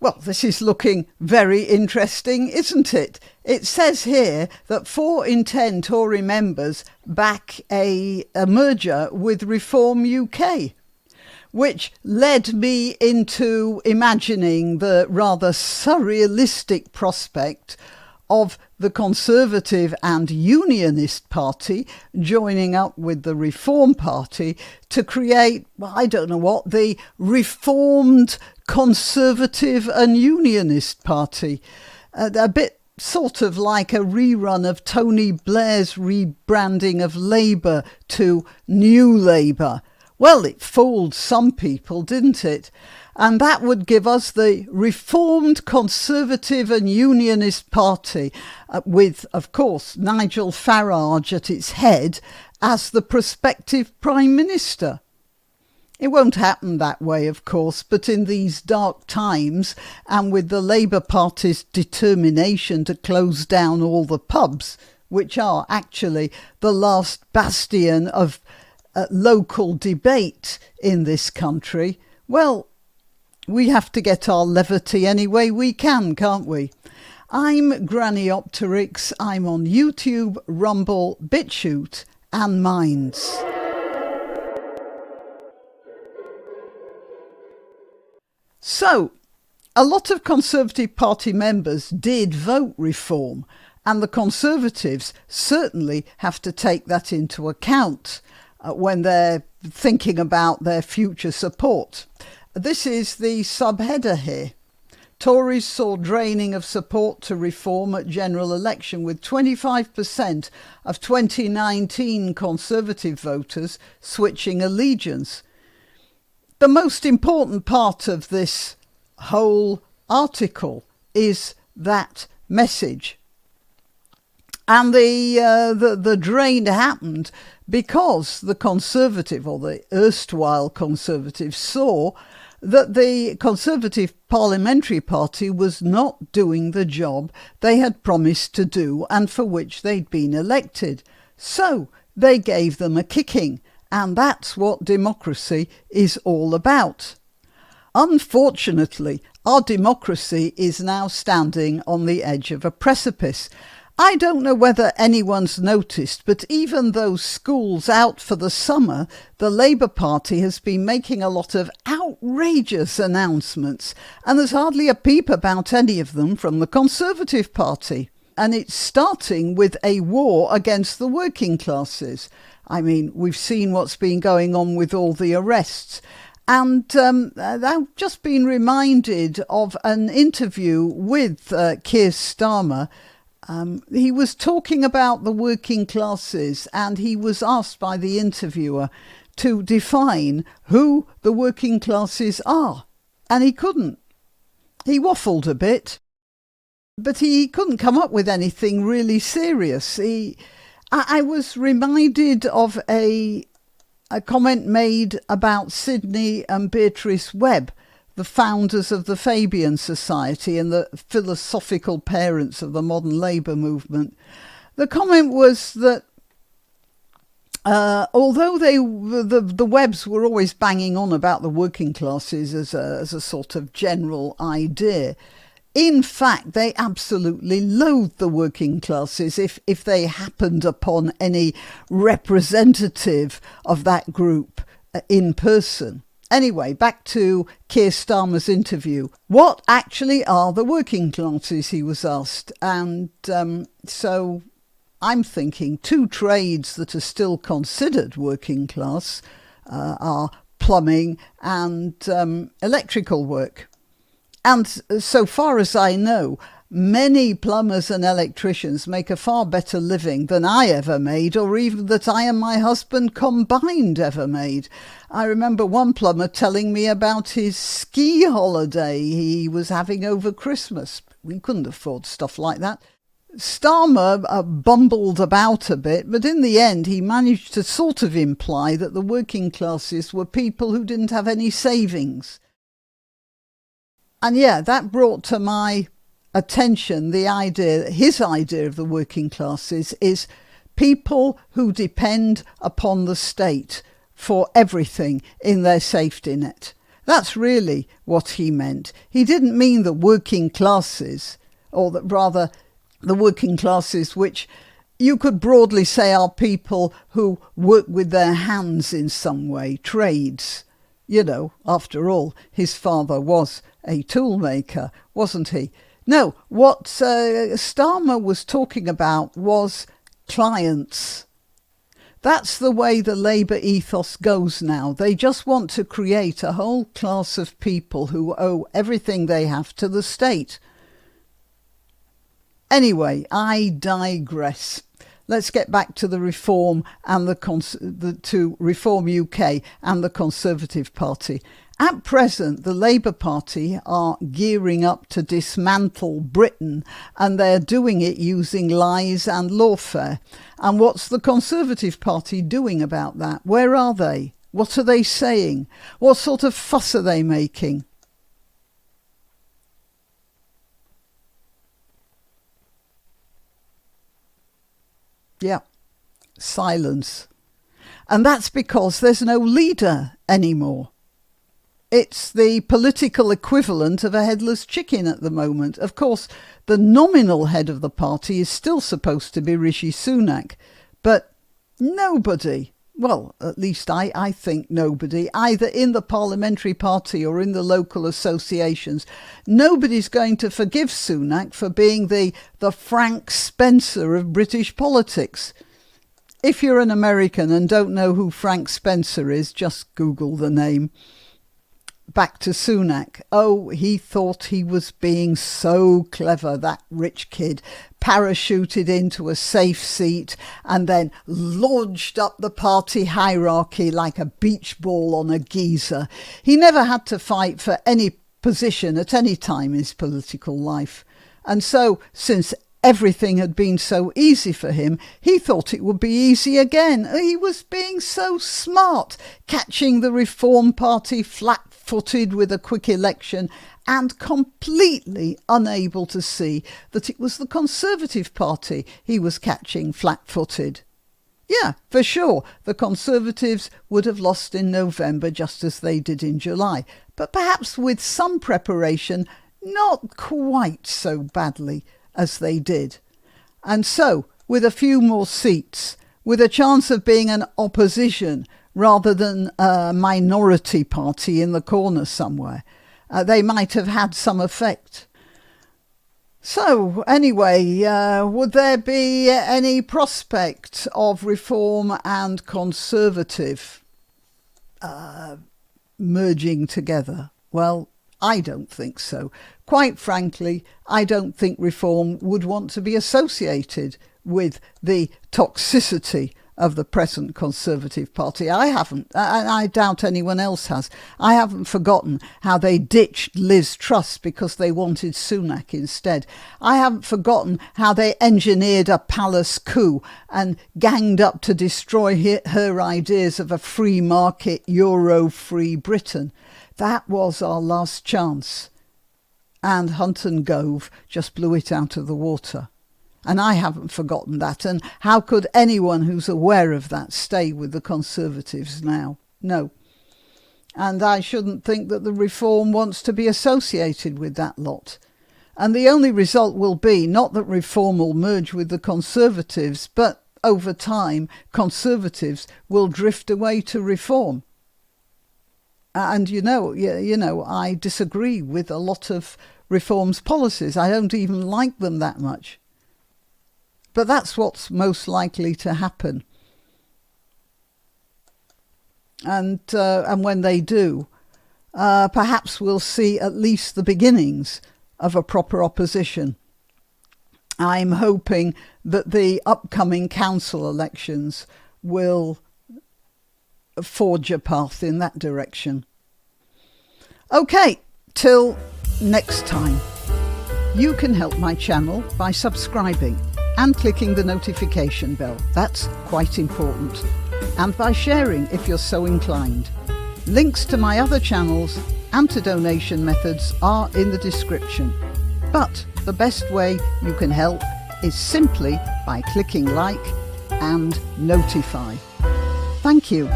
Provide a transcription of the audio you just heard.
Well, this is looking very interesting, isn't it? It says here that 4 in 10 Tory members back a merger with Reform UK, which led me into imagining the rather surrealistic prospect of the Conservative and Unionist Party joining up with the Reform Party to create, well, I don't know what, the Reformed Conservative and Unionist Party. A bit sort of like a rerun of Tony Blair's rebranding of Labour to New Labour. Well, it fooled some people, didn't it? And that would give us the Reformed Conservative and Unionist Party with, of course, Nigel Farage at its head as the prospective Prime Minister. It won't happen that way, of course, but in these dark times and with the Labour Party's determination to close down all the pubs, which are actually the last bastion of local debate in this country, well, we have to get our levity any way we can, can't we? I'm Granniopteryx. I'm on YouTube, Rumble, BitChute and Minds. So, a lot of Conservative Party members did vote Reform, and the Conservatives certainly have to take that into account when they're thinking about their future support. This is the subheader here. Tories saw draining of support to Reform at general election, with 25% of 2019 Conservative voters switching allegiance. The most important part of this whole article is that message. And the drain happened because the Conservative, or the erstwhile Conservatives, saw that the Conservative Parliamentary Party was not doing the job they had promised to do and for which they'd been elected. So they gave them a kicking, and that's what democracy is all about. Unfortunately, our democracy is now standing on the edge of a precipice. I don't know whether anyone's noticed, but even though school's out for the summer, the Labour Party has been making a lot of outrageous announcements, and there's hardly a peep about any of them from the Conservative Party. And it's starting with a war against the working classes. I mean, we've seen what's been going on with all the arrests. And I've just been reminded of an interview with Keir Starmer. He was talking about the working classes, and he was asked by the interviewer to define who the working classes are. And he couldn't. He waffled a bit, but he couldn't come up with anything really serious. I was reminded of a comment made about Sidney and Beatrice Webb, the founders of the Fabian Society and the philosophical parents of the modern Labour movement. The comment was that although the Webbs were always banging on about the working classes as a sort of general idea, in fact, they absolutely loathed the working classes if they happened upon any representative of that group in person. Anyway, back to Keir Starmer's interview. What actually are the working classes, he was asked. And so I'm thinking 2 trades that are still considered working class are plumbing and electrical work. And so far as I know, many plumbers and electricians make a far better living than I ever made, or even that I and my husband combined ever made. I remember one plumber telling me about his ski holiday he was having over Christmas. We couldn't afford stuff like that. Starmer bumbled about a bit, but in the end he managed to sort of imply that the working classes were people who didn't have any savings. And yeah, that brought to my attention the idea, his idea of the working classes is people who depend upon the state for everything in their safety net. That's really what he meant. He didn't mean the working classes, or that rather the working classes which you could broadly say are people who work with their hands in some way, trades. You know, after all, his father was a toolmaker, wasn't he? No, what Starmer was talking about was clients. That's the way the Labour ethos goes now. They just want to create a whole class of people who owe everything they have to the state. Anyway, I digress. Let's get back to the Reform and to Reform UK and the Conservative Party. At present, the Labour Party are gearing up to dismantle Britain, and they're doing it using lies and lawfare. And what's the Conservative Party doing about that? Where are they? What are they saying? What sort of fuss are they making? Yeah, silence. And that's because there's no leader anymore. It's the political equivalent of a headless chicken at the moment. Of course, the nominal head of the party is still supposed to be Rishi Sunak, but nobody, well, at least I think nobody, either in the parliamentary party or in the local associations, nobody's going to forgive Sunak for being the Frank Spencer of British politics. If you're an American and don't know who Frank Spencer is, just Google the name. Back to Sunak. Oh, he thought he was being so clever, that rich kid, parachuted into a safe seat and then launched up the party hierarchy like a beach ball on a geyser. He never had to fight for any position at any time in his political life. And so, since everything had been so easy for him, he thought it would be easy again. He was being so smart, catching the Reform Party flat-footed with a quick election and completely unable to see that it was the Conservative Party he was catching flat-footed. Yeah, for sure, the Conservatives would have lost in November just as they did in July, but perhaps with some preparation, not quite so badly as they did. And so, with a few more seats, with a chance of being an opposition rather than a minority party in the corner somewhere, they might have had some effect. So, anyway, would there be any prospect of Reform and Conservative merging together? Well, I don't think so. Quite frankly, I don't think Reform would want to be associated with the toxicity of the present Conservative Party. I haven't, and I doubt anyone else has. I haven't forgotten how they ditched Liz Truss because they wanted Sunak instead. I haven't forgotten how they engineered a palace coup and ganged up to destroy her ideas of a free market, Euro-free Britain. That was our last chance. And Hunt and Gove just blew it out of the water. And I haven't forgotten that. And how could anyone who's aware of that stay with the Conservatives now? No. And I shouldn't think that the Reform wants to be associated with that lot. And the only result will be not that Reform will merge with the Conservatives, but over time, Conservatives will drift away to Reform. And you know, I disagree with a lot of Reform's policies. I don't even like them that much. But that's what's most likely to happen. And when they do, perhaps we'll see at least the beginnings of a proper opposition. I'm hoping that the upcoming council elections will forge a path in that direction. Okay, till next time. You can help my channel by subscribing and clicking the notification bell. That's quite important. And by sharing if you're so inclined. Links to my other channels and to donation methods are in the description. But the best way you can help is simply by clicking like and notify. Thank you.